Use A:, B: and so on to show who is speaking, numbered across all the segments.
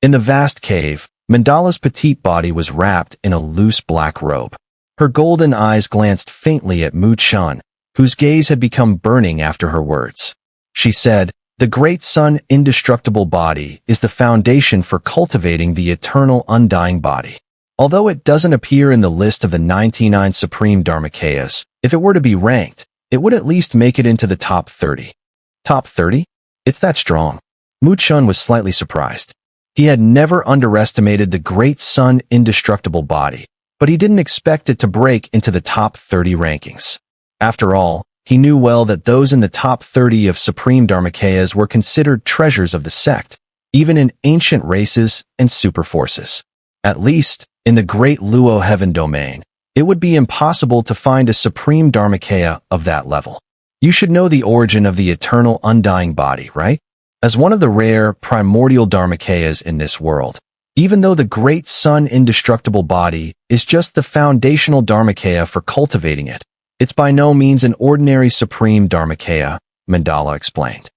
A: In the vast cave, Mandala's petite body was wrapped in a loose black robe. Her golden eyes glanced faintly at Chen, whose gaze had become burning after her words. She said, "The great sun indestructible body is the foundation for cultivating the eternal undying body. Although it doesn't appear in the list of the 99 supreme dharmakayas, if it were to be ranked, it would at least make it into the top 30. Top 30? It's that strong." Chen was slightly surprised. He had never underestimated the great sun indestructible body, but he didn't expect it to break into the top 30 rankings. After all, he knew well that those in the top 30 of supreme dharmakayas were considered treasures of the sect, even in ancient races and superforces. At least, in the great Luo heaven domain, it would be impossible to find a supreme dharmakaya of that level. You should know the origin of the eternal undying body, right? As one of the rare, primordial dharmakayas in this world, even though the great sun indestructible body is just the foundational dharmakaya for cultivating it, it's by no means an ordinary supreme dharmakaya, Mandala explained.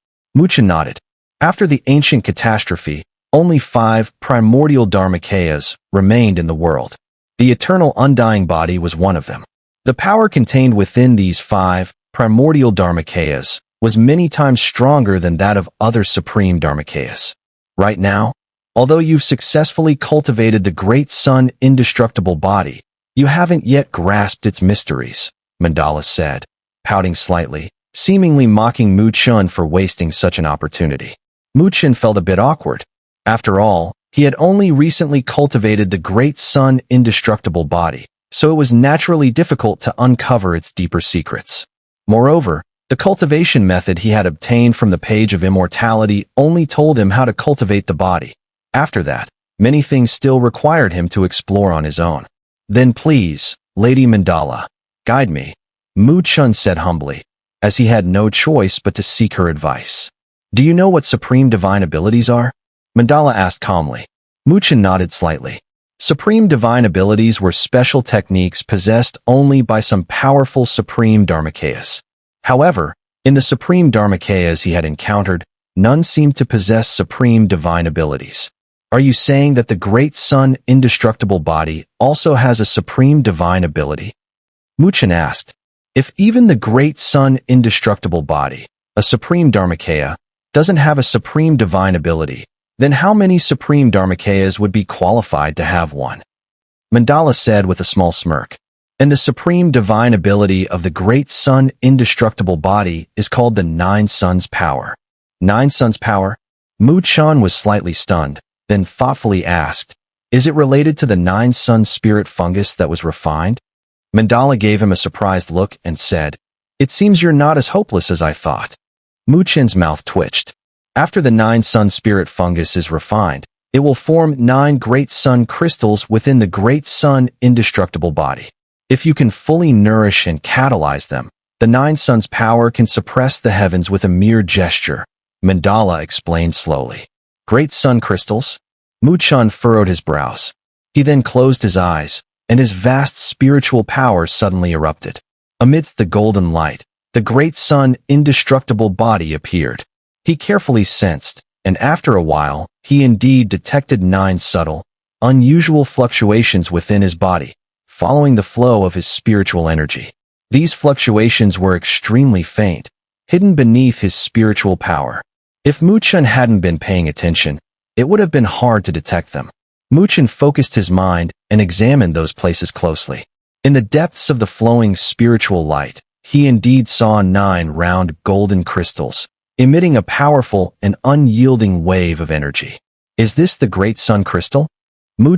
A: Chen nodded. After the ancient catastrophe, only 5 primordial dharmakayas remained in the world. The eternal undying body was one of them. The power contained within these 5 primordial dharmakayas was many times stronger than that of other supreme dharmakayas. Right now, although you've successfully cultivated the great sun indestructible body, you haven't yet grasped its mysteries, Mandala said, pouting slightly, seemingly mocking Chen for wasting such an opportunity. Chen felt a bit awkward. After all, he had only recently cultivated the great sun indestructible body, so it was naturally difficult to uncover its deeper secrets. Moreover, the cultivation method he had obtained from the Page of Immortality only told him how to cultivate the body. After that, many things still required him to explore on his own. "Then please, Lady Mandala, guide me," Chen said humbly, as he had no choice but to seek her advice. "Do you know what supreme divine abilities are?" Mandala asked calmly. Chen nodded slightly. Supreme divine abilities were special techniques possessed only by some powerful supreme dharmakayas. However, in the supreme dharmakayas he had encountered, none seemed to possess supreme divine abilities. "Are you saying that the great sun indestructible body also has a supreme divine ability?" Chen asked. "If even the great sun indestructible body, a supreme dharmakaya, doesn't have a supreme divine ability, then how many supreme dharmakayas would be qualified to have one?" Mandala said with a small smirk. "And the supreme divine ability of the great sun indestructible body is called the 9 Suns Power." 9 Suns Power? Chen was slightly stunned, then thoughtfully asked, "Is it related to the 9 Sun Spirit fungus that was refined?" Mandala gave him a surprised look and said, "It seems you're not as hopeless as I thought." Chen's mouth twitched. "After the 9 Sun Spirit fungus is refined, it will form 9 great sun crystals within the great sun indestructible body. If you can fully nourish and catalyze them, the 9 Suns Power can suppress the heavens with a mere gesture," Mandala explained slowly. "Great sun crystals?" Chen furrowed his brows. He then closed his eyes, and his vast spiritual power suddenly erupted. Amidst the golden light, the great sun indestructible body appeared. He carefully sensed, and after a while, he indeed detected 9 subtle, unusual fluctuations within his body, following the flow of his spiritual energy. These fluctuations were extremely faint, hidden beneath his spiritual power. If Chen hadn't been paying attention, it would have been hard to detect them. Chen focused his mind and examined those places closely. In the depths of the flowing spiritual light, he indeed saw 9 round golden crystals, emitting a powerful and unyielding wave of energy. "Is this the great sun crystal?"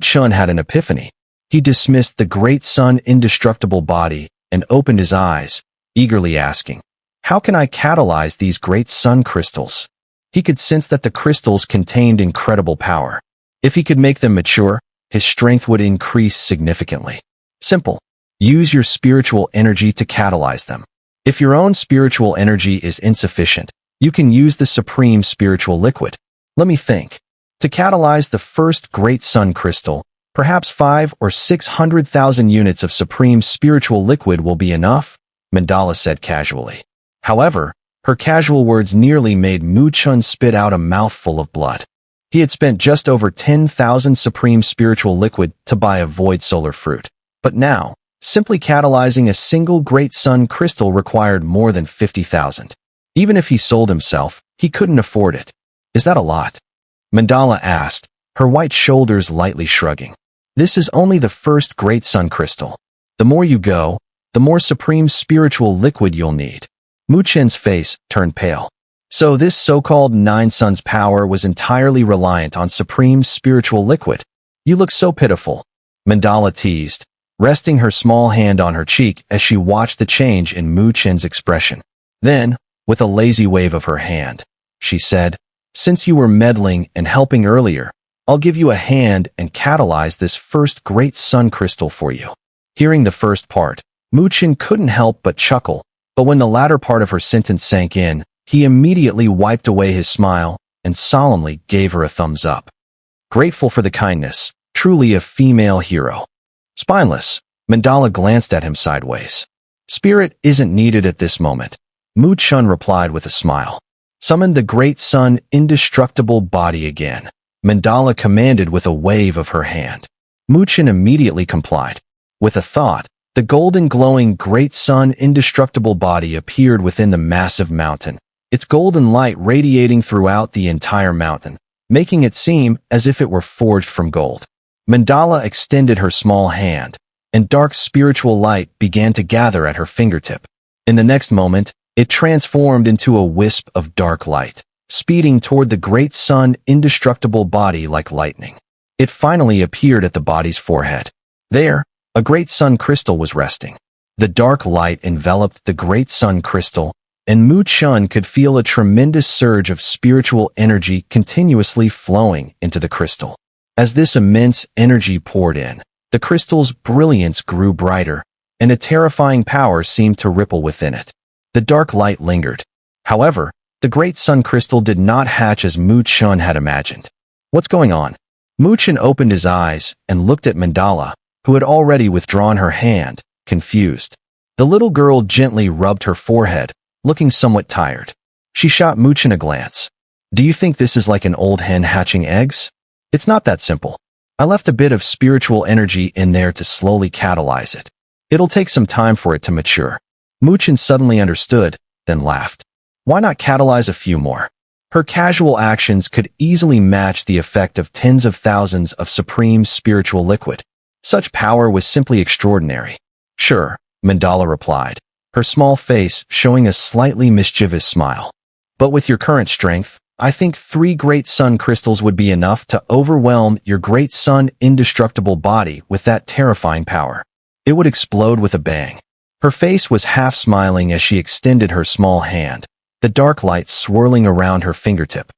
A: Chen had an epiphany. He dismissed the great sun indestructible body and opened his eyes, eagerly asking, "How can I catalyze these great sun crystals?" He could sense that the crystals contained incredible power. If he could make them mature, his strength would increase significantly. Simple. Use your spiritual energy to catalyze them. If your own spiritual energy is insufficient, you can use the supreme spiritual liquid. Let me think. To catalyze the first great sun crystal, perhaps 5 or 600,000 units of supreme spiritual liquid will be enough, Mandala said casually. However, her casual words nearly made Chen spit out a mouthful of blood. He had spent just over 10,000 supreme spiritual liquid to buy a void solar fruit. But now, simply catalyzing a single great sun crystal required more than 50,000. Even if he sold himself, he couldn't afford it. Is that a lot? Mandala asked, her white shoulders lightly shrugging. This is only the first great sun crystal. The more you go, the more supreme spiritual liquid you'll need. Mu Chen's face turned pale. So this so-called 9 suns power was entirely reliant on supreme spiritual liquid. You look so pitiful, Mandala teased, resting her small hand on her cheek as she watched the change in Mu Chen's expression. Then, with a lazy wave of her hand, she said, since you were meddling and helping earlier, I'll give you a hand and catalyze this first great sun crystal for you. Hearing the first part, Mu Chen couldn't help but chuckle, but when the latter part of her sentence sank in, he immediately wiped away his smile and solemnly gave her a thumbs up. Grateful for the kindness, truly a female hero. Spineless, Mandala glanced at him sideways. Spirit isn't needed at this moment, Mu Chen replied with a smile. Summon the great sun indestructible body again, Mandala commanded with a wave of her hand. Mu Chen immediately complied. With a thought, the golden glowing great sun indestructible body appeared within the massive mountain, its golden light radiating throughout the entire mountain, making it seem as if it were forged from gold. Mandala extended her small hand, and dark spiritual light began to gather at her fingertip. In the next moment, it transformed into a wisp of dark light, speeding toward the great sun indestructible body like lightning. It finally appeared at the body's forehead. There, a great sun crystal was resting. The dark light enveloped the great sun crystal, and Mu Chen could feel a tremendous surge of spiritual energy continuously flowing into the crystal. As this immense energy poured in, the crystal's brilliance grew brighter, and a terrifying power seemed to ripple within it. The dark light lingered. However, the great sun crystal did not hatch as Mu Chen had imagined. What's going on? Mu Chen opened his eyes and looked at Mandala, who had already withdrawn her hand, confused. The little girl gently rubbed her forehead, looking somewhat tired. She shot Mu Chen a glance. Do you think this is like an old hen hatching eggs? It's not that simple. I left a bit of spiritual energy in there to slowly catalyze it. It'll take some time for it to mature. Mu Chen suddenly understood, then laughed. Why not catalyze a few more? Her casual actions could easily match the effect of tens of thousands of supreme spiritual liquid. Such power was simply extraordinary. Sure, Mandala replied, her small face showing a slightly mischievous smile. But with your current strength, I think 3 great sun crystals would be enough to overwhelm your great sun indestructible body with that terrifying power. It would explode with a bang. Her face was half smiling as she extended her small hand, the dark light swirling around her fingertip.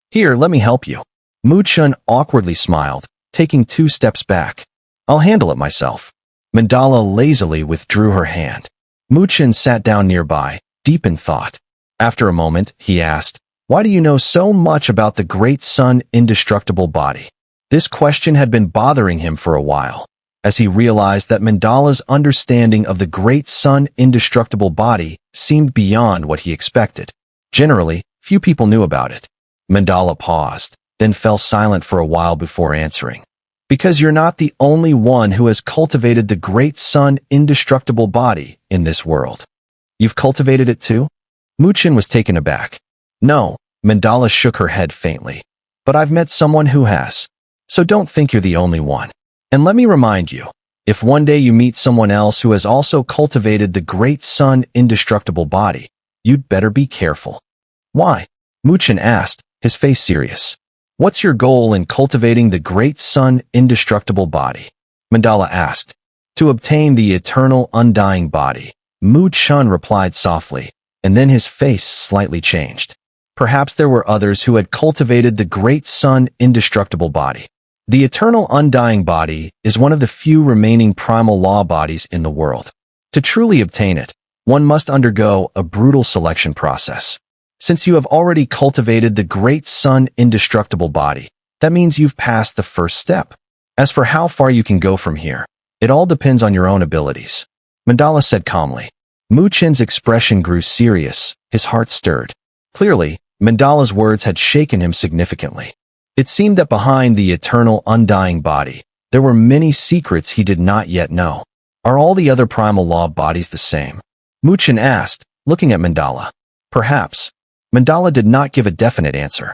A: Here, let me help you. Mu Chen awkwardly smiled, taking 2 steps back. I'll handle it myself. Mandala lazily withdrew her hand. Mu Chen sat down nearby, deep in thought. After a moment, he asked, why do you know so much about the great sun indestructible body? This question had been bothering him for a while, as he realized that Mandala's understanding of the great sun indestructible body seemed beyond what he expected. Generally, few people knew about it. Mandala paused, then fell silent for a while before answering. Because you're not the only one who has cultivated the great sun indestructible body in this world. You've cultivated it too? Mu Chen was taken aback. No, Mandala shook her head faintly. But I've met someone who has. So don't think you're the only one. And let me remind you, if one day you meet someone else who has also cultivated the great sun indestructible body, you'd better be careful. Why? Mu Chen asked, his face serious. What's your goal in cultivating the great sun indestructible body? Mandala asked. To obtain the eternal undying body, Mu Chen replied softly, and then his face slightly changed. Perhaps there were others who had cultivated the great sun indestructible body. The eternal undying body is one of the few remaining primal law bodies in the world. To truly obtain it, one must undergo a brutal selection process. Since you have already cultivated the great sun indestructible body, that means you've passed the first step. As for how far you can go from here, it all depends on your own abilities. Mandala said calmly. Mu Chen's expression grew serious, his heart stirred. Clearly, Mandala's words had shaken him significantly. It seemed that behind the eternal undying body, there were many secrets he did not yet know. Are all the other primal law bodies the same? Chen asked, looking at Mandala. Perhaps. Mandala did not give a definite answer.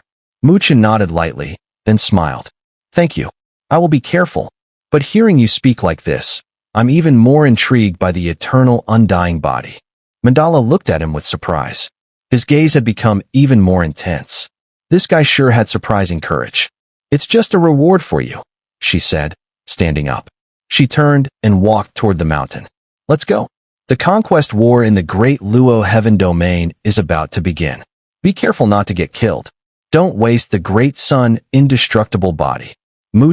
A: Chen nodded lightly, then smiled. Thank you. I will be careful. But hearing you speak like this, I'm even more intrigued by the eternal undying body. Mandala looked at him with surprise. His gaze had become even more intense. This guy sure had surprising courage. It's just a reward for you, she said, standing up. She turned and walked toward the mountain. Let's go. The conquest war in the Great Luo Heaven Domain is about to begin. Be careful not to get killed. Don't waste the great sun, indestructible body.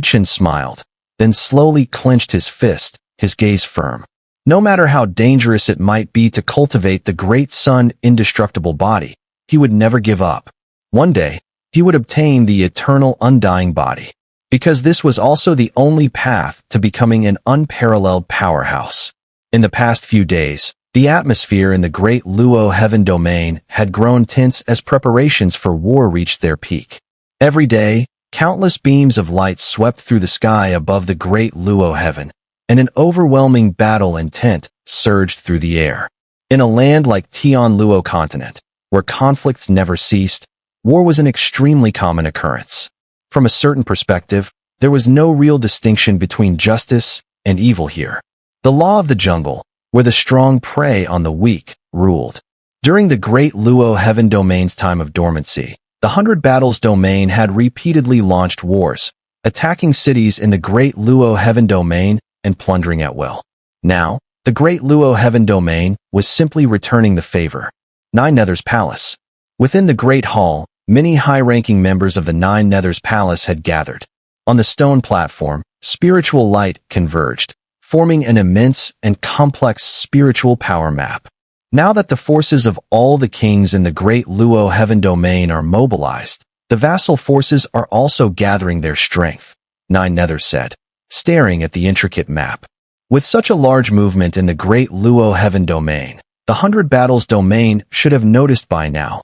A: Chen smiled, then slowly clenched his fist, his gaze firm. No matter how dangerous it might be to cultivate the great sun, indestructible body, he would never give up. One day, he would obtain the eternal undying body, because this was also the only path to becoming an unparalleled powerhouse. In the past few days, the atmosphere in the Great Luo Heaven Domain had grown tense as preparations for war reached their peak. Every day, countless beams of light swept through the sky above the Great Luo Heaven, and an overwhelming battle intent surged through the air. In a land like Tian Luo continent, where conflicts never ceased, war was an extremely common occurrence. From a certain perspective, there was no real distinction between justice and evil here. The law of the jungle, where the strong prey on the weak, ruled. During the Great Luo Heaven Domain's time of dormancy, the 100 Battles Domain had repeatedly launched wars, attacking cities in the Great Luo Heaven Domain and plundering at will. Now, the Great Luo Heaven Domain was simply returning the favor. Nine Nether's Palace. Within the Great Hall, many high-ranking members of the Nine Nether's Palace had gathered. On the stone platform, spiritual light converged, forming an immense and complex spiritual power map. Now that the forces of all the kings in the Great Luo Heaven Domain are mobilized, the vassal forces are also gathering their strength, Nine Nether said, staring at the intricate map. With such a large movement in the Great Luo Heaven Domain, the 100 Battles Domain should have noticed by now,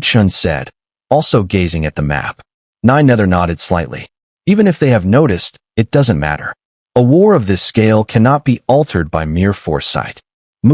A: Chen said, also gazing at the map. Nine Nether nodded slightly. Even if they have noticed, it doesn't matter. A war of this scale cannot be altered by mere foresight.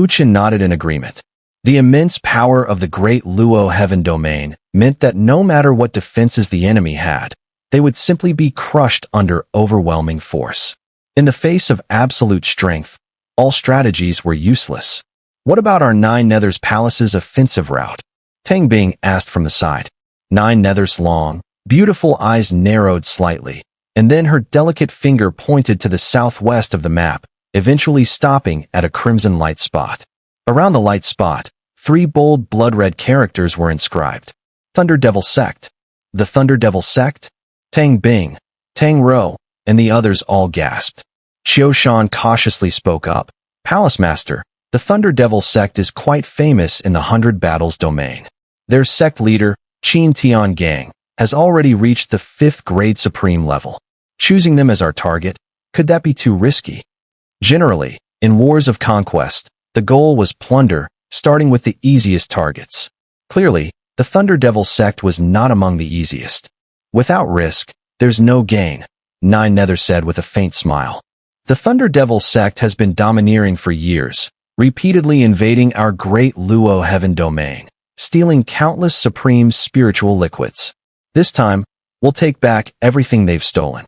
A: Chen nodded in agreement. The immense power of the Great Luo Heaven Domain meant that no matter what defenses the enemy had, they would simply be crushed under overwhelming force. In the face of absolute strength, all strategies were useless. What about our Nine Nether's Palace's offensive route? Tang Bing asked from the side. Nine Nether's long, beautiful eyes narrowed slightly, and then her delicate finger pointed to the southwest of the map, eventually stopping at a crimson light spot. Around the light spot, 3 bold blood-red characters were inscribed. Thunder Devil Sect. The Thunder Devil Sect? Tang Bing, Tang Ro, and the others all gasped. Xiao Shan cautiously spoke up. Palace Master, the Thunder Devil Sect is quite famous in the 100 Battles Domain. Their sect leader, Qin Tian Gang, has already reached the 5th grade supreme level. Choosing them as our target, could that be too risky? Generally, in wars of conquest, the goal was plunder, starting with the easiest targets. Clearly, the Thunder Devil Sect was not among the easiest. Without risk, there's no gain, Nine Nether said with a faint smile. The Thunder Devil Sect has been domineering for years, repeatedly invading our Great Luo Heaven Domain, stealing countless supreme spiritual liquids. This time, we'll take back everything they've stolen.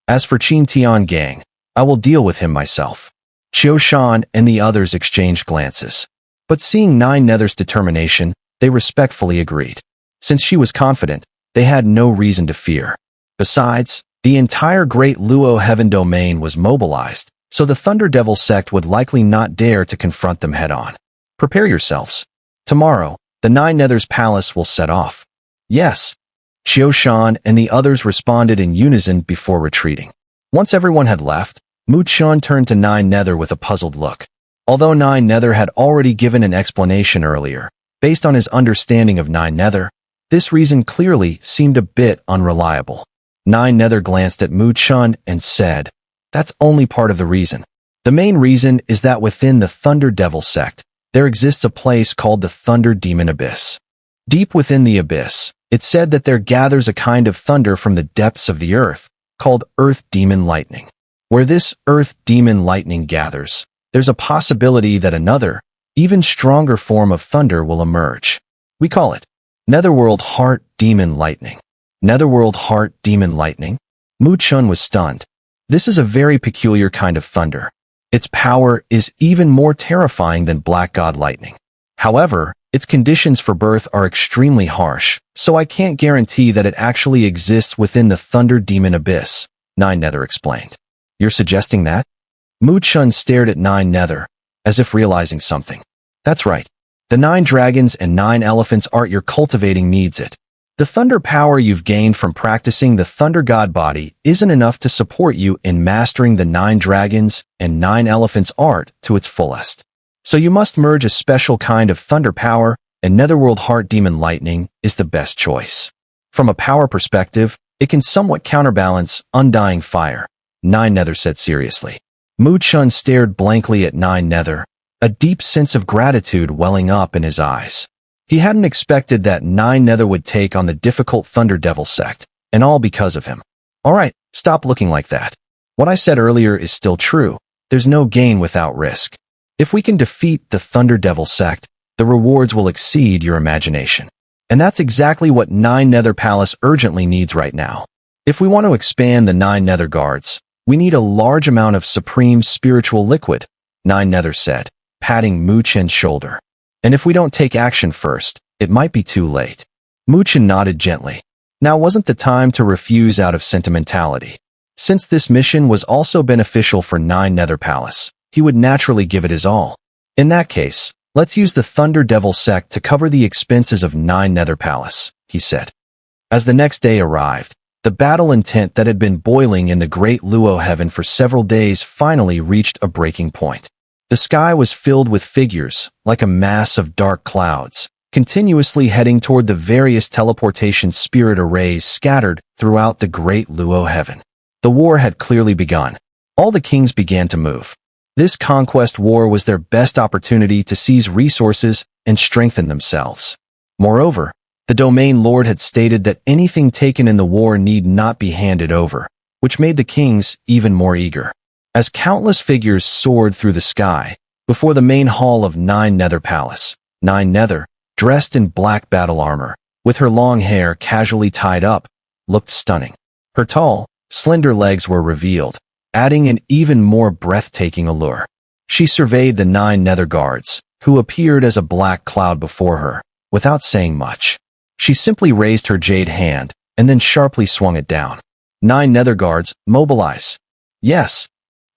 A: As for Qin Tian Gang, I will deal with him myself. Xiao Shan and the others exchanged glances. But seeing Nine Nether's determination, they respectfully agreed. Since she was confident, they had no reason to fear. Besides, the entire Great Luo Heaven Domain was mobilized, so the Thunder Devil Sect would likely not dare to confront them head-on. Prepare yourselves. Tomorrow, the Nine Nether's Palace will set off. Yes. Xiao Shan and the others responded in unison before retreating. Once everyone had left, Chen turned to Nine Nether with a puzzled look. Although Nine Nether had already given an explanation earlier, based on his understanding of Nine Nether, this reason clearly seemed a bit unreliable. Nine Nether glanced at Chen and said, "That's only part of the reason. The main reason is that within the Thunder Devil Sect, there exists a place called the Thunder Demon Abyss. Deep within the abyss, It said that there gathers a kind of thunder from the depths of the earth, called earth demon lightning. Where this earth demon lightning gathers, there's a possibility that another, even stronger form of thunder will emerge. We call it Netherworld Heart Demon Lightning. Netherworld Heart Demon Lightning? Mu Chen was stunned. This is a very peculiar kind of thunder. Its power is even more terrifying than Black God Lightning. However, its conditions for birth are extremely harsh, so I can't guarantee that it actually exists within the Thunder Demon Abyss, Nine Nether explained. You're suggesting that? Mu Chen stared at Nine Nether, as if realizing something. That's right. The 9 dragons and 9 elephants art you're cultivating needs it. The thunder power you've gained from practicing the Thunder God body isn't enough to support you in mastering the 9 dragons and 9 elephants art to its fullest. So you must merge a special kind of thunder power, and Netherworld Heart Demon Lightning is the best choice. From a power perspective, it can somewhat counterbalance Undying Fire, Nine Nether said seriously. Mu Chen stared blankly at Nine Nether, a deep sense of gratitude welling up in his eyes. He hadn't expected that Nine Nether would take on the difficult Thunder Devil sect, and all because of him. Alright, stop looking like that. What I said earlier is still true. There's no gain without risk. If we can defeat the Thunder Devil sect, the rewards will exceed your imagination. And that's exactly what Nine Nether Palace urgently needs right now. If we want to expand the 9 Nether Guards, we need a large amount of supreme spiritual liquid, Nine Nether said, patting Mu Chen's shoulder. And if we don't take action first, it might be too late. Mu Chen nodded gently. Now wasn't the time to refuse out of sentimentality. Since this mission was also beneficial for 9 Nether Palace, he would naturally give it his all. In that case, let's use the Thunder Devil sect to cover the expenses of 9 Nether Palace, he said. As the next day arrived, the battle intent that had been boiling in the Great Luo Heaven for several days finally reached a breaking point. The sky was filled with figures, like a mass of dark clouds, continuously heading toward the various teleportation spirit arrays scattered throughout the Great Luo Heaven. The war had clearly begun. All the kings began to move. This conquest war was their best opportunity to seize resources and strengthen themselves. Moreover, the domain lord had stated that anything taken in the war need not be handed over, which made the kings even more eager. As countless figures soared through the sky, before the main hall of 9 Nether Palace, Nine Nether, dressed in black battle armor, with her long hair casually tied up, looked stunning. Her tall, slender legs were revealed, adding an even more breathtaking allure. She surveyed the 9 Nether Guards, who appeared as a black cloud before her, without saying much. She simply raised her jade hand, and then sharply swung it down. 9 Nether Guards, mobilize. Yes.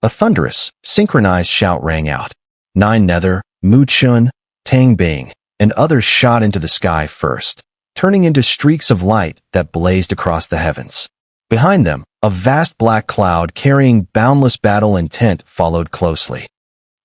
A: A thunderous, synchronized shout rang out. 9 Nether, Mu Chen, Tang Bing, and others shot into the sky first, turning into streaks of light that blazed across the heavens. Behind them, a vast black cloud carrying boundless battle intent followed closely.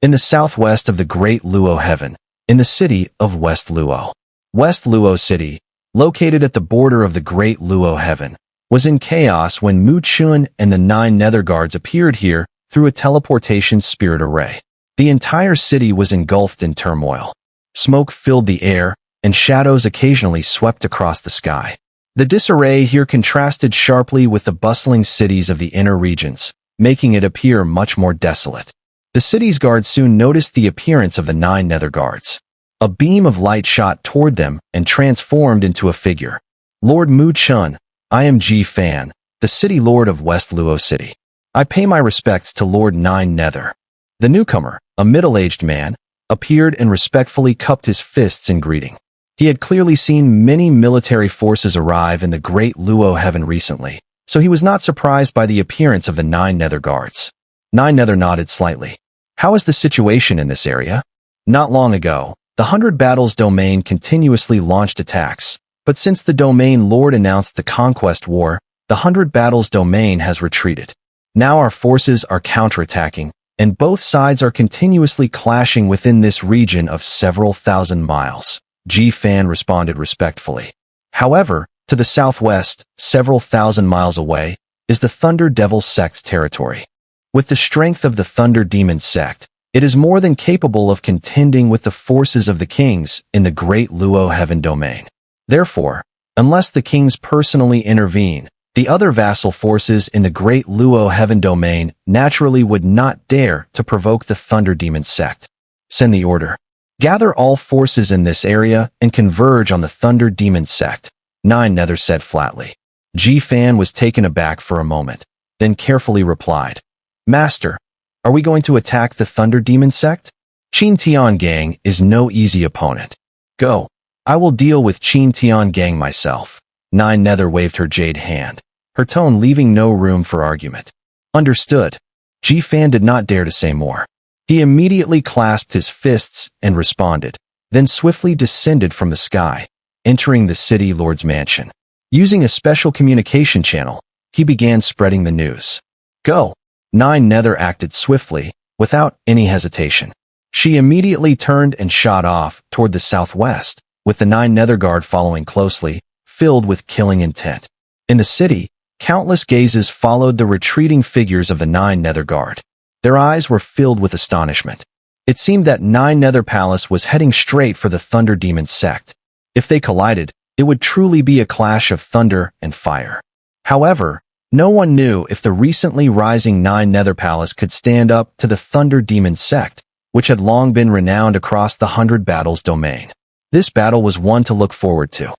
A: In the southwest of the Great Luo Heaven, in the city of West Luo. West Luo City, located at the border of the Great Luo Heaven, was in chaos when Mu Chen and the 9 Nether Guards appeared here through a teleportation spirit array. The entire city was engulfed in turmoil. Smoke filled the air, and shadows occasionally swept across the sky. The disarray here contrasted sharply with the bustling cities of the inner regions, making it appear much more desolate. The city's guards soon noticed the appearance of the 9 Nether Guards. A beam of light shot toward them and transformed into a figure. Lord Mu Chen, I am Ji Fan, the city lord of West Luo City. I pay my respects to Lord 9 Nether. The newcomer, a middle-aged man, appeared and respectfully cupped his fists in greeting. He had clearly seen many military forces arrive in the Great Luo Heaven recently, so he was not surprised by the appearance of the 9 Nether Guards. 9 Nether nodded slightly. How is the situation in this area? Not long ago, the 100 Battles domain continuously launched attacks, but since the domain lord announced the conquest war, the 100 Battles domain has retreated. Now our forces are counterattacking, and both sides are continuously clashing within this region of several thousand miles. Ji Fan responded respectfully. However, to the southwest, several thousand miles away, is the Thunder Devil sect's territory. With the strength of the Thunder Demon sect, it is more than capable of contending with the forces of the kings in the Great Luo Heaven domain. Therefore, Unless the kings personally intervene, the other vassal forces in the Great Luo Heaven Domain naturally would not dare to provoke the Thunder Demon sect. Send the order. Gather all forces in this area and converge on the Thunder Demon sect, Nine Nether said flatly. Ji-Fan was taken aback for a moment, then carefully replied, Master, are we going to attack the Thunder Demon sect? Qin Tian Gang is no easy opponent. Go. I will deal with Qin Tian Gang myself. Nine Nether waved her jade hand, her tone leaving no room for argument. Understood. Ji-Fan did not dare to say more. He immediately clasped his fists and responded, then swiftly descended from the sky, entering the city lord's mansion. Using a special communication channel, he began spreading the news. Go. Nine Nether acted swiftly, without any hesitation. She immediately turned and shot off toward the southwest, with the Nine Nether Guard following closely, filled with killing intent. In the city, countless gazes followed the retreating figures of the Nine Nether Guard. Their eyes were filled with astonishment. It seemed that Nine Nether Palace was heading straight for the Thunder Demon sect. If they collided, it would truly be a clash of thunder and fire. However, no one knew if the recently rising Nine Nether Palace could stand up to the Thunder Demon sect, which had long been renowned across the 100 Battles domain. This battle was one to look forward to.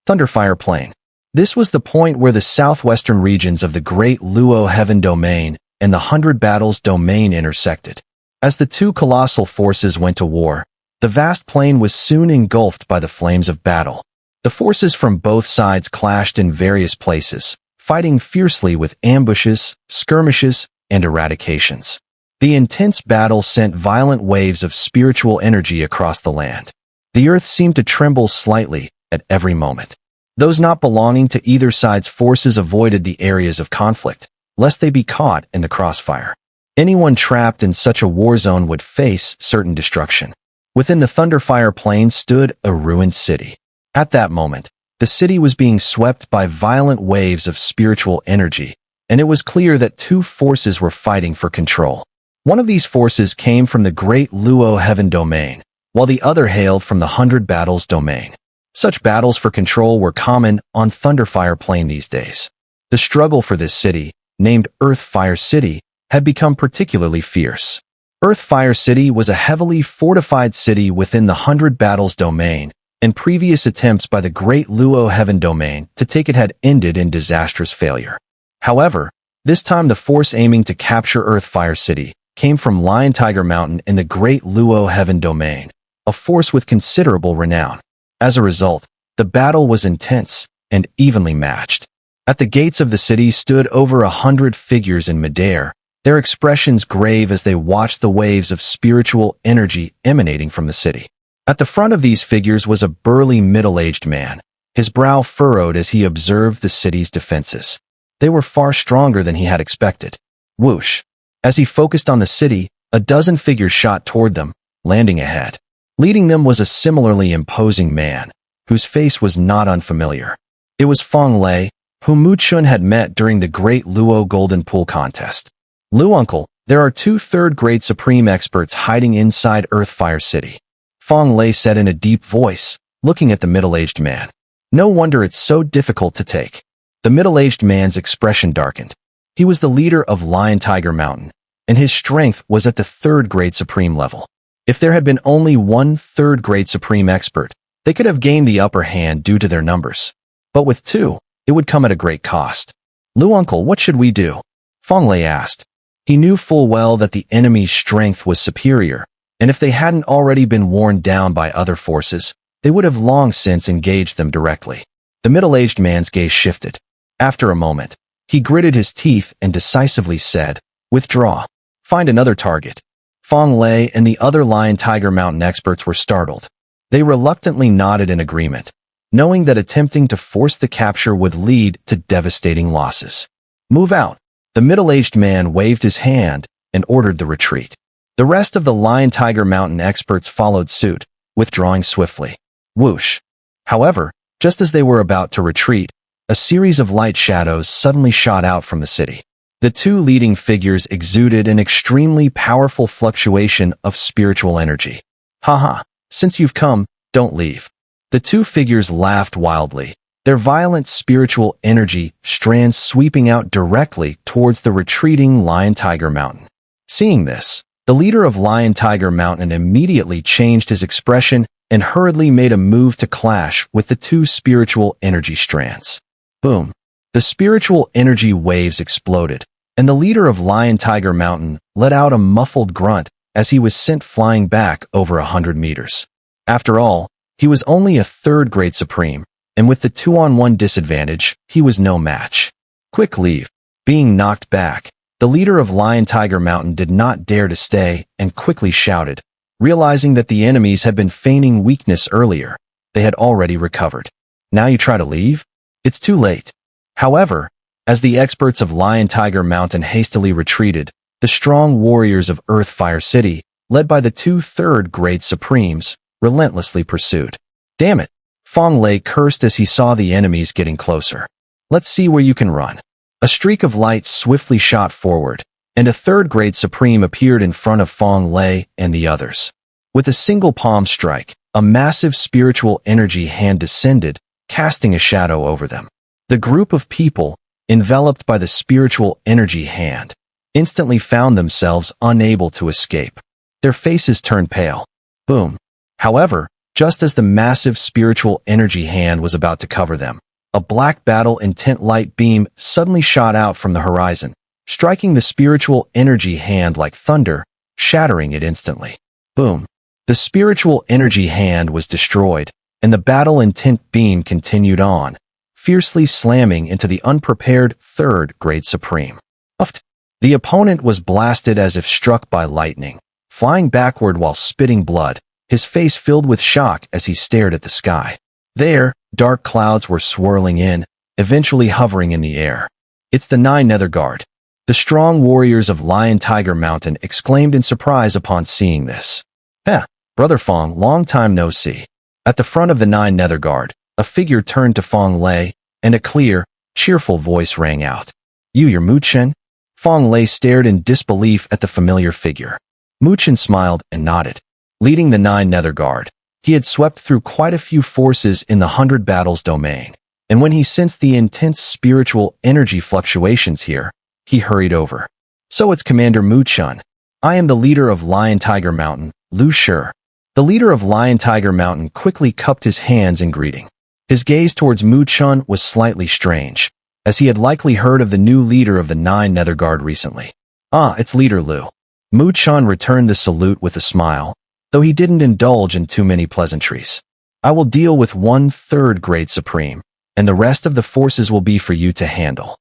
A: Thunderfire Plain. This was the point where the southwestern regions of the Great Luo Heaven Domain and the 100 Battles domain intersected. As the two colossal forces went to war, the vast plain was soon engulfed by the flames of battle. The forces from both sides clashed in various places, fighting fiercely with ambushes, skirmishes, and eradications. The intense battle sent violent waves of spiritual energy across the land. The earth seemed to tremble slightly at every moment. Those not belonging to either side's forces avoided the areas of conflict, lest they be caught in the crossfire. Anyone trapped in such a war zone would face certain destruction. Within the Thunderfire Plain stood a ruined city. At that moment, the city was being swept by violent waves of spiritual energy, and it was clear that two forces were fighting for control. One of these forces came from the Great Luo Heaven Domain, while the other hailed from the 100 Battles domain. Such battles for control were common on Thunderfire Plain these days. The struggle for this city, named Earthfire City, had become particularly fierce. Earthfire City was a heavily fortified city within the 100 Battles domain, and previous attempts by the Great Luo Heaven Domain to take it had ended in disastrous failure. However, this time the force aiming to capture Earthfire City came from Lion Tiger Mountain in the Great Luo Heaven Domain, a force with considerable renown. As a result, the battle was intense and evenly matched. At the gates of the city stood over 100 figures in midair, their expressions grave as they watched the waves of spiritual energy emanating from the city. At the front of these figures was a burly middle-aged man, his brow furrowed as he observed the city's defenses. They were far stronger than he had expected. Whoosh! As he focused on the city, a dozen figures shot toward them, landing ahead. Leading them was a similarly imposing man, whose face was not unfamiliar. It was Feng Lei, whom Mu Chun had met during the Great Luo Golden Pool contest. Lu Uncle, there are two third-grade supreme experts hiding inside Earthfire City. Feng Lei said in a deep voice, looking at the middle-aged man. No wonder it's so difficult to take. The middle-aged man's expression darkened. He was the leader of Lion Tiger Mountain, and his strength was at the third-grade supreme level. If there had been only one third-grade supreme expert, they could have gained the upper hand due to their numbers. But with two, it would come at a great cost. Lu Uncle, what should we do? Feng Lei asked. He knew full well that the enemy's strength was superior, and if they hadn't already been worn down by other forces, they would have long since engaged them directly. The middle-aged man's gaze shifted. After a moment, he gritted his teeth and decisively said, "Withdraw. Find another target." Feng Lei and the other Lion Tiger Mountain experts were startled. They reluctantly nodded in agreement, knowing that attempting to force the capture would lead to devastating losses. Move out. The middle-aged man waved his hand and ordered the retreat. The rest of the Lion Tiger Mountain experts followed suit, withdrawing swiftly. Whoosh! However, just as they were about to retreat, a series of light shadows suddenly shot out from the city. The two leading figures exuded an extremely powerful fluctuation of spiritual energy. Haha, since you've come, don't leave. The two figures laughed wildly, their violent spiritual energy strands sweeping out directly towards the retreating Lion-Tiger Mountain. Seeing this, the leader of Lion-Tiger Mountain immediately changed his expression and hurriedly made a move to clash with the two spiritual energy strands. Boom! The spiritual energy waves exploded, and the leader of Lion-Tiger Mountain let out a muffled grunt as he was sent flying back over 100 meters. After all, he was only a third-grade supreme, and with the 2-on-1 disadvantage, he was no match. Quick leave. Being knocked back, the leader of Lion-Tiger Mountain did not dare to stay and quickly shouted, realizing that the enemies had been feigning weakness earlier. They had already recovered. Now you try to leave? It's too late. However, as the experts of Lion-Tiger Mountain hastily retreated, the strong warriors of Earth Fire City, led by the two third-grade supremes, relentlessly pursued. Damn it! Fong Lei cursed as he saw the enemies getting closer. Let's see where you can run. A streak of light swiftly shot forward, and a third-grade supreme appeared in front of Fong Lei and the others. With a single palm strike, a massive spiritual energy hand descended, casting a shadow over them. The group of people, enveloped by the spiritual energy hand, instantly found themselves unable to escape. Their faces turned pale. Boom. However, just as the massive spiritual energy hand was about to cover them, a black battle intent light beam suddenly shot out from the horizon, striking the spiritual energy hand like thunder, shattering it instantly. Boom. The spiritual energy hand was destroyed, and the battle intent beam continued on, fiercely slamming into the unprepared third-grade supreme. Uffed. The opponent was blasted as if struck by lightning, flying backward while spitting blood, his face filled with shock as he stared at the sky. There, dark clouds were swirling in, eventually hovering in the air. It's the 9 Nether Guard. The strong warriors of Lion-Tiger Mountain exclaimed in surprise upon seeing this. Brother Fong, long time no see. At the front of the 9 Nether Guard, a figure turned to Fong Lei, and a clear, cheerful voice rang out. You're Mu Chen? Fong Lei stared in disbelief at the familiar figure. Mu Chen smiled and nodded. Leading the 9 Nether Guard, he had swept through quite a few forces in the 100 Battles domain, and when he sensed the intense spiritual energy fluctuations here, he hurried over. So it's Commander Mu Chen. I am the leader of Lion-Tiger Mountain, Lu Shi. The leader of Lion-Tiger Mountain quickly cupped his hands in greeting. His gaze towards Mu Chen was slightly strange, as he had likely heard of the new leader of the 9 Nether Guard recently. It's Leader Lu. Mu Chen returned the salute with a smile, though he didn't indulge in too many pleasantries. I will deal with 1 third-grade supreme, and the rest of the forces will be for you to handle.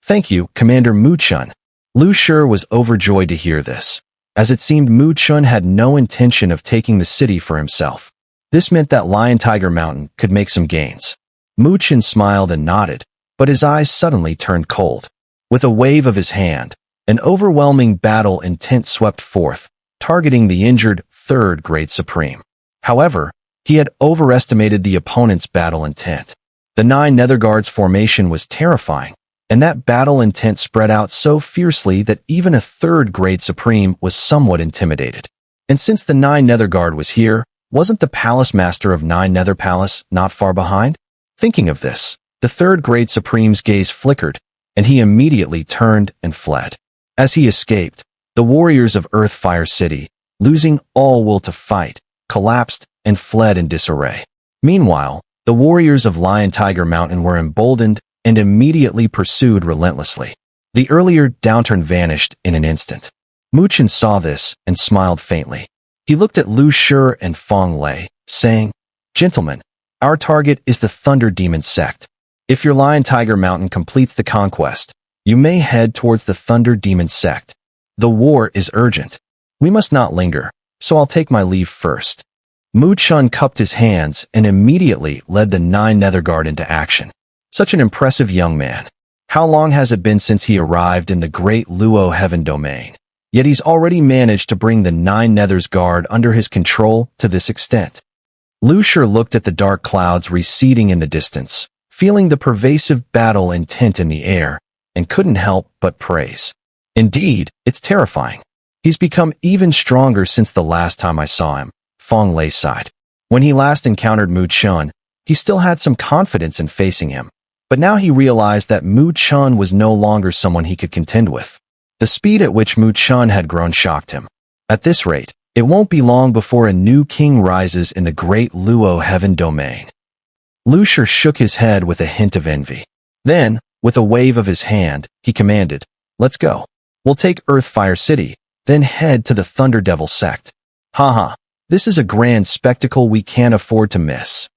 A: Thank you, Commander Mu Chen. Lu Shi was overjoyed to hear this, as it seemed Mu Chen had no intention of taking the city for himself. This meant that Lion-Tiger Mountain could make some gains. Mu Chen smiled and nodded, but his eyes suddenly turned cold. With a wave of his hand, an overwhelming battle intent swept forth, targeting the injured third-grade supreme. However, he had overestimated the opponent's battle intent. The 9 Nether Guard's formation was terrifying, and that battle intent spread out so fiercely that even a third-grade supreme was somewhat intimidated. And since the 9 Nether Guard was here, wasn't the Palace Master of 9 Nether Palace not far behind? Thinking of this, the third-grade supreme's gaze flickered, and he immediately turned and fled. As he escaped, the warriors of Earth Fire City, losing all will to fight, collapsed and fled in disarray. Meanwhile, the warriors of Lion-Tiger Mountain were emboldened and immediately pursued relentlessly. The earlier downturn vanished in an instant. Mu Chen saw this and smiled faintly. He looked at Lu Shi and Fong Lei, saying, Gentlemen, our target is the Thunder Demon Sect. If your Lion-Tiger Mountain completes the conquest, you may head towards the Thunder Demon Sect. The war is urgent. We must not linger, so I'll take my leave first. Mu Chen cupped his hands and immediately led the 9 Nether Guard into action. Such an impressive young man. How long has it been since he arrived in the Great Luo Heaven domain? Yet he's already managed to bring the 9 Nether's Guard under his control to this extent. Lu Shi looked at the dark clouds receding in the distance, feeling the pervasive battle intent in the air, and couldn't help but praise. Indeed, it's terrifying. He's become even stronger since the last time I saw him, Fong Lei sighed. When he last encountered Mu Chen, He still had some confidence in facing him, but now he realized that Mu Chen was no longer someone he could contend with. The speed at which Mu Chen had grown shocked him. At this rate, it won't be long before a new king rises in the great Luo Heaven domain. Xun'er shook his head with a hint of envy. Then, with a wave of his hand, he commanded, "Let's go. We'll take Earthfire City, then head to the Thunder Devil sect. Haha, this is a grand spectacle we can't afford to miss."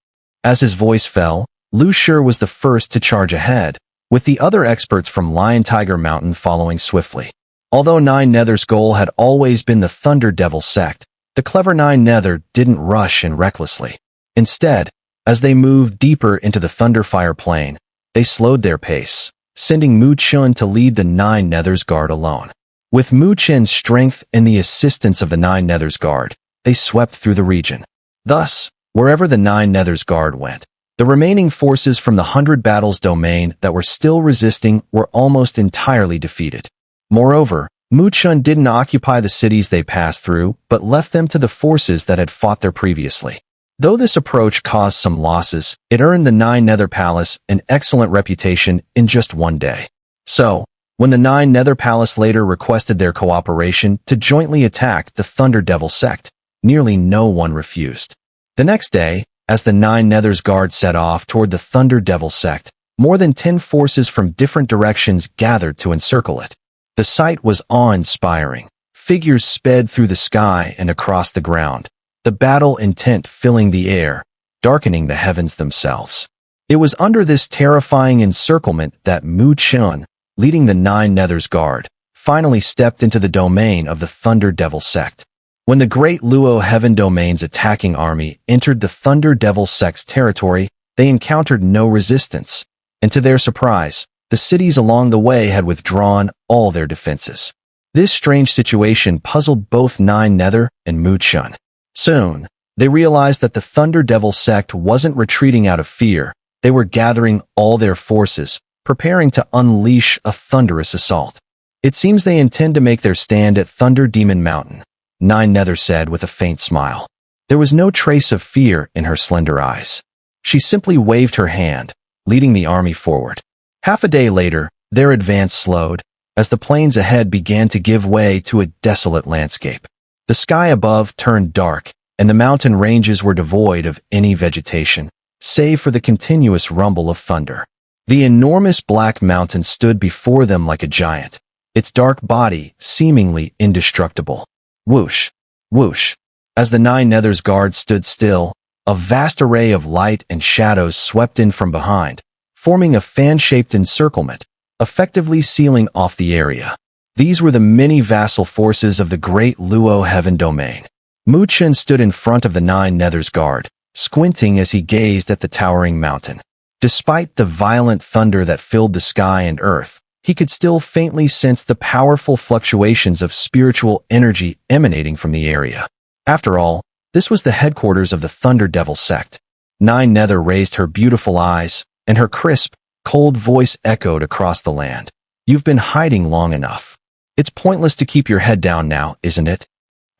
A: As his voice fell, Xun'er was the first to charge ahead, with the other experts from Lion Tiger Mountain following swiftly. Although Nine Nether's goal had always been the Thunder Devil sect, the clever Nine Nether didn't rush in recklessly. Instead, as they moved deeper into the Thunderfire plane, they slowed their pace, sending Mu Chen to lead the Nine Nether's guard alone. With Mu Chen's strength and the assistance of the Nine Nether's guard, they swept through the region. Thus, wherever the Nine Nether's guard went, the remaining forces from the 100 Battles domain that were still resisting were almost entirely defeated. Moreover, Mu Chen didn't occupy the cities they passed through, but left them to the forces that had fought there previously. Though this approach caused some losses, it earned the Nine Nether Palace an excellent reputation in just one day. So, when the Nine Nether Palace later requested their cooperation to jointly attack the Thunder Devil sect, nearly no one refused. The next day, as the Nine Nether's guard set off toward the Thunder Devil sect, more than 10 forces from different directions gathered to encircle it. The sight was awe-inspiring. Figures sped through the sky and across the ground, the battle intent filling the air, darkening the heavens themselves. It was under this terrifying encirclement that Mu Chen, leading the Nine Nether's guard, finally stepped into the domain of the Thunder Devil sect. When the great Luo Heaven domain's attacking army entered the Thunder Devil sect's territory, they encountered no resistance, and to their surprise, the cities along the way had withdrawn all their defenses. This strange situation puzzled both Nine Nether and Mu Chen. Soon, they realized that the Thunder Devil sect wasn't retreating out of fear. They were gathering all their forces, preparing to unleash a thunderous assault. "It seems they intend to make their stand at Thunder Demon Mountain," Nine Nether said with a faint smile. There was no trace of fear in her slender eyes. She simply waved her hand, leading the army forward. Half a day later, their advance slowed, as the plains ahead began to give way to a desolate landscape. The sky above turned dark, and the mountain ranges were devoid of any vegetation, save for the continuous rumble of thunder. The enormous black mountain stood before them like a giant, its dark body seemingly indestructible. Whoosh, whoosh. As the Nine Nether's guard stood still, a vast array of light and shadows swept in from behind, forming a fan-shaped encirclement, effectively sealing off the area. These were the many vassal forces of the great Luo Heaven domain. Mu Chen stood in front of the Nine Nether's guard, squinting as he gazed at the towering mountain. Despite the violent thunder that filled the sky and earth, he could still faintly sense the powerful fluctuations of spiritual energy emanating from the area. After all, this was the headquarters of the Thunder Devil sect. Nine Nether raised her beautiful eyes, and her crisp, cold voice echoed across the land. "You've been hiding long enough. It's pointless to keep your head down now, isn't it?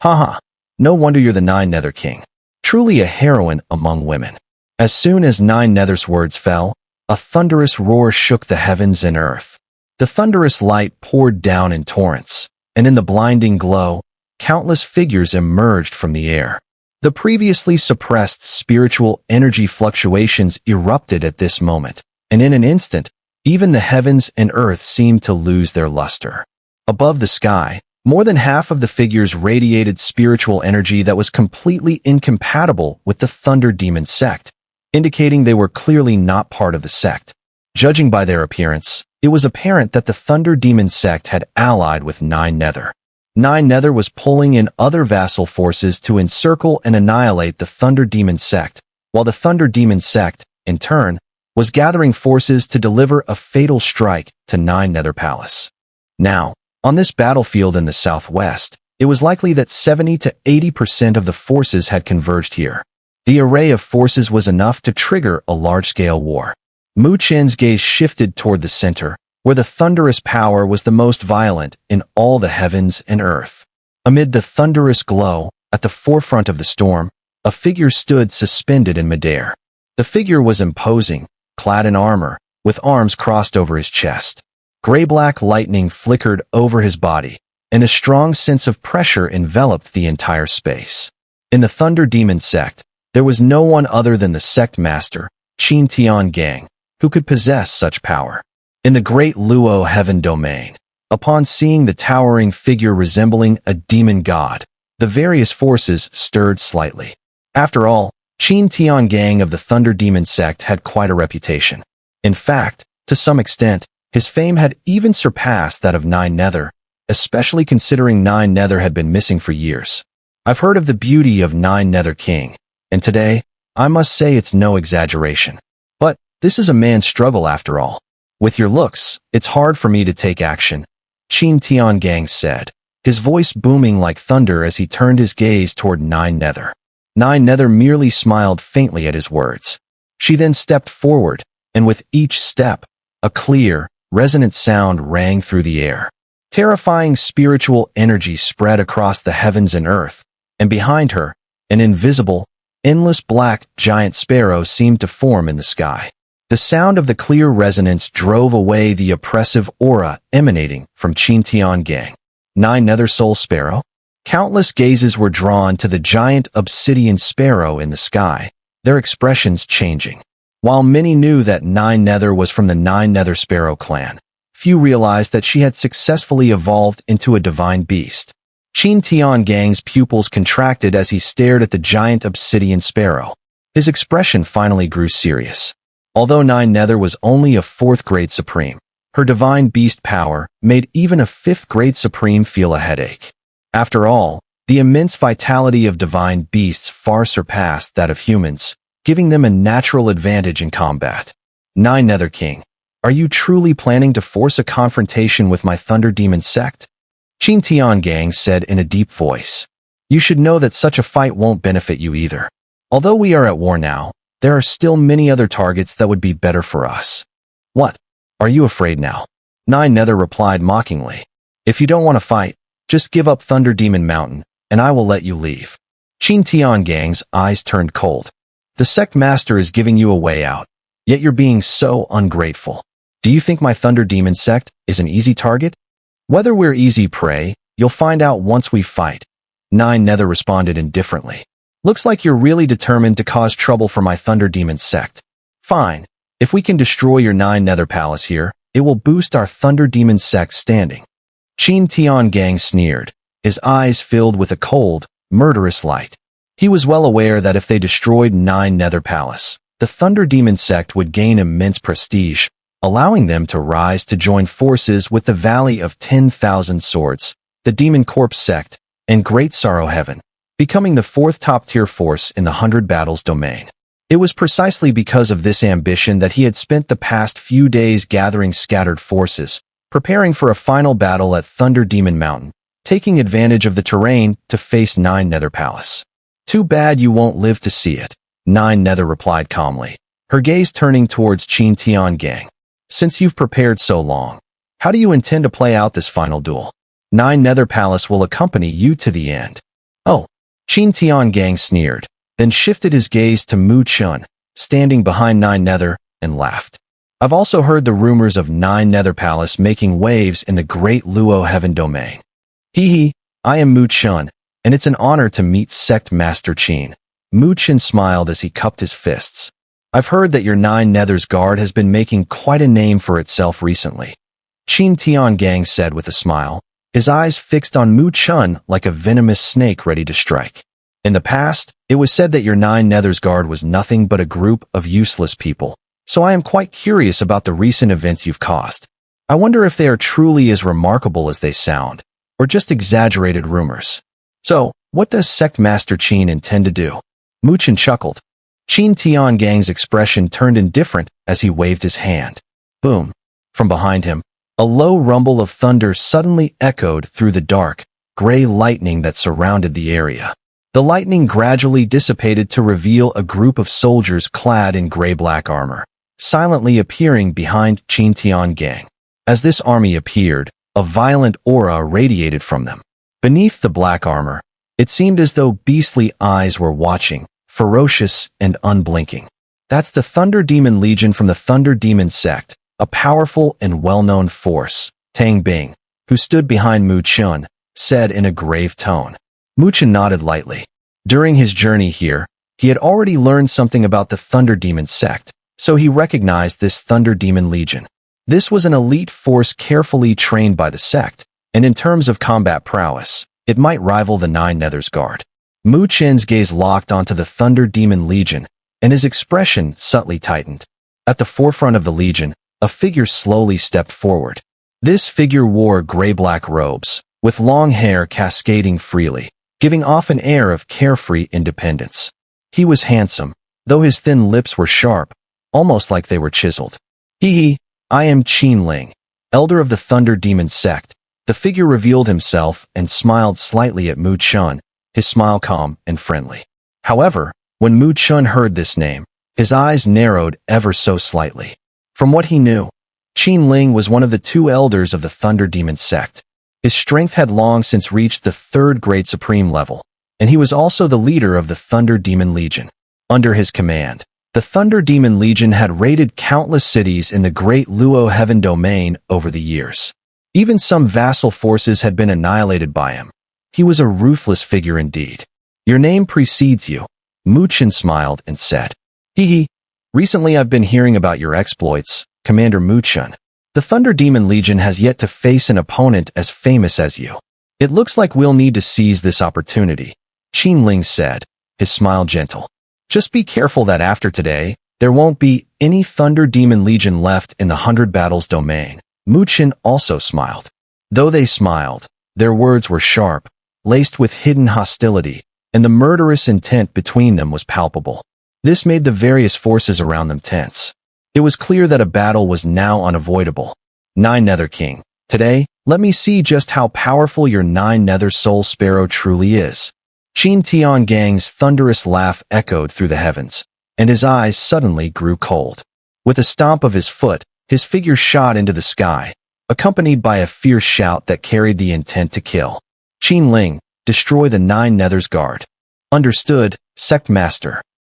A: Haha, no wonder you're the Nine Nether King. Truly a heroine among women." As soon as Nine Nether's words fell, a thunderous roar shook the heavens and earth. The thunderous light poured down in torrents, and in the blinding glow, countless figures emerged from the air. The previously suppressed spiritual energy fluctuations erupted at this moment, and in an instant, even the heavens and earth seemed to lose their luster. Above the sky, more than half of the figures radiated spiritual energy that was completely incompatible with the Thunder Demon sect, indicating they were clearly not part of the sect. Judging by their appearance, it was apparent that the Thunder Demon sect had allied with Nine Nether. Nine Nether was pulling in other vassal forces to encircle and annihilate the Thunder Demon sect, while the Thunder Demon sect, in turn, was gathering forces to deliver a fatal strike to Nine Nether Palace. Now, on this battlefield in the southwest, it was likely that 70 to 80% of the forces had converged here. The array of forces was enough to trigger a large-scale war. Mu Chen's gaze shifted toward the center, where the thunderous power was the most violent in all the heavens and earth. Amid the thunderous glow, at the forefront of the storm, a figure stood suspended in midair. The figure was imposing, clad in armor, with arms crossed over his chest. Gray-black lightning flickered over his body, and a strong sense of pressure enveloped the entire space. In the Thunder Demon sect, there was no one other than the sect master, Chen Gang, who could possess such power. In the great Luo heaven domain, upon seeing the towering figure resembling a demon god, the various forces stirred slightly. After all, Chen Gang of the Thunder Demon sect had quite a reputation. In fact, to some extent, his fame had even surpassed that of Nine Nether, especially considering Nine Nether had been missing for years. I've heard of the beauty of Nine Nether King, and today, I must say it's no exaggeration. But this is a man's struggle after all. With your looks, it's hard for me to take action, Chen Gang said, his voice booming like thunder as he turned his gaze toward Nine Nether. Nine Nether merely smiled faintly at his words. She then stepped forward, and with each step, a clear, resonant sound rang through the air. Terrifying spiritual energy spread across the heavens and earth, and behind her, an invisible, endless black giant sparrow seemed to form in the sky. The sound of the clear resonance drove away the oppressive aura emanating from Chen Gang. Nine Nether Soul Sparrow? Countless gazes were drawn to the giant obsidian sparrow in the sky, their expressions changing. While many knew that Nine Nether was from the Nine Nether Sparrow clan, few realized that she had successfully evolved into a divine beast. Chen Gang's pupils contracted as he stared at the giant obsidian sparrow. His expression finally grew serious. Although Nine Nether was only a 4th grade supreme, her divine beast power made even a 5th grade supreme feel a headache. After all, the immense vitality of divine beasts far surpassed that of humans, giving them a natural advantage in combat. Nine Nether King, are you truly planning to force a confrontation with my Thunder Demon sect? Chen Gang said in a deep voice. You should know that such a fight won't benefit you either. Although we are at war now, there are still many other targets that would be better for us. What? Are you afraid now? Nine Nether replied mockingly. If you don't want to fight, just give up Thunder Demon Mountain, and I will let you leave. Chen Gang's eyes turned cold. The sect master is giving you a way out, yet you're being so ungrateful. Do you think my Thunder Demon sect is an easy target? Whether we're easy prey, you'll find out once we fight. Nine Nether responded indifferently. Looks like you're really determined to cause trouble for my Thunder Demon sect. Fine. If we can destroy your Nine Nether Palace here, it will boost our Thunder Demon sect's standing. Chen Gang sneered, his eyes filled with a cold, murderous light. He was well aware that if they destroyed Nine Nether Palace, the Thunder Demon sect would gain immense prestige, allowing them to rise to join forces with the Valley of 10,000 Swords, the Demon Corpse sect, and Great Sorrow Heaven, becoming the 4th top-tier force in the 100 Battles domain. It was precisely because of this ambition that he had spent the past few days gathering scattered forces, preparing for a final battle at Thunder Demon Mountain, taking advantage of the terrain to face Nine Nether Palace. Too bad you won't live to see it, Nine Nether replied calmly, her gaze turning towards Chen Gang. Since you've prepared so long, how do you intend to play out this final duel? Nine Nether Palace will accompany you to the end. Oh, Chen Gang sneered, then shifted his gaze to Mu Chun, standing behind Nine Nether, and laughed. I've also heard the rumors of Nine Nether Palace making waves in the great Luo heaven domain. Hee, I am Mu Chun, and it's an honor to meet Sect Master Chen. Mu Chun smiled as he cupped his fists. I've heard that your Nine Nether's guard has been making quite a name for itself recently. Chen Gang said with a smile, his eyes fixed on Mu Chun like a venomous snake ready to strike. In the past, it was said that your Nine Nether's guard was nothing but a group of useless people, so I am quite curious about the recent events you've caused. I wonder if they are truly as remarkable as they sound, or just exaggerated rumors. So, what does Sect Master Chen intend to do? Mu Chun chuckled. Chen Gang's expression turned indifferent as he waved his hand. Boom. From behind him, a low rumble of thunder suddenly echoed through the dark, gray lightning that surrounded the area. The lightning gradually dissipated to reveal a group of soldiers clad in gray-black armor, silently appearing behind Chen Gang. As this army appeared, a violent aura radiated from them. Beneath the black armor, it seemed as though beastly eyes were watching, ferocious and unblinking. That's the Thunder Demon Legion from the Thunder Demon sect, a powerful and well-known force, Tang Bing, who stood behind Mu Chun, said in a grave tone. Mu Chun nodded lightly. During his journey here, he had already learned something about the Thunder Demon sect, so he recognized this Thunder Demon Legion. This was an elite force carefully trained by the sect, and in terms of combat prowess, it might rival the Nine Nethers Guard. Mu Chen's gaze locked onto the Thunder Demon Legion, and his expression subtly tightened. At the forefront of the Legion, a figure slowly stepped forward. This figure wore gray-black robes, with long hair cascading freely, giving off an air of carefree independence. He was handsome, though his thin lips were sharp, almost like they were chiseled. Hee, I am Chen Ling, elder of the Thunder Demon sect. The figure revealed himself and smiled slightly at Mu Chun, his smile calm and friendly. However, when Mu Chun heard this name, his eyes narrowed ever so slightly. From what he knew, Chen Ling was one of the two elders of the Thunder Demon sect. His strength had long since reached the third grade supreme level, and he was also the leader of the Thunder Demon Legion. Under his command, the Thunder Demon Legion had raided countless cities in the Great Luo Heaven domain over the years. Even some vassal forces had been annihilated by him. He was a ruthless figure indeed. Your name precedes you, Mu Chun smiled and said. Hee, recently I've been hearing about your exploits, Commander Mu Chun. The Thunder Demon Legion has yet to face an opponent as famous as you. It looks like we'll need to seize this opportunity, Chen Ling said, his smile gentle. Just be careful that after today, there won't be any Thunder Demon Legion left in the 100 Battles domain. Mu Chun also smiled. Though they smiled, their words were sharp, laced with hidden hostility, and the murderous intent between them was palpable. This made the various forces around them tense. It was clear that a battle was now unavoidable. Nine Nether King, today, let me see just how powerful your Nine Nether Soul Sparrow truly is. Qin Tian Gang's thunderous laugh echoed through the heavens, and his eyes suddenly grew cold. With a stomp of his foot, his figure shot into the sky, accompanied by a fierce shout that carried the intent to kill. Chen Ling, destroy the Nine Nethers Guard. Understood, Sect Master.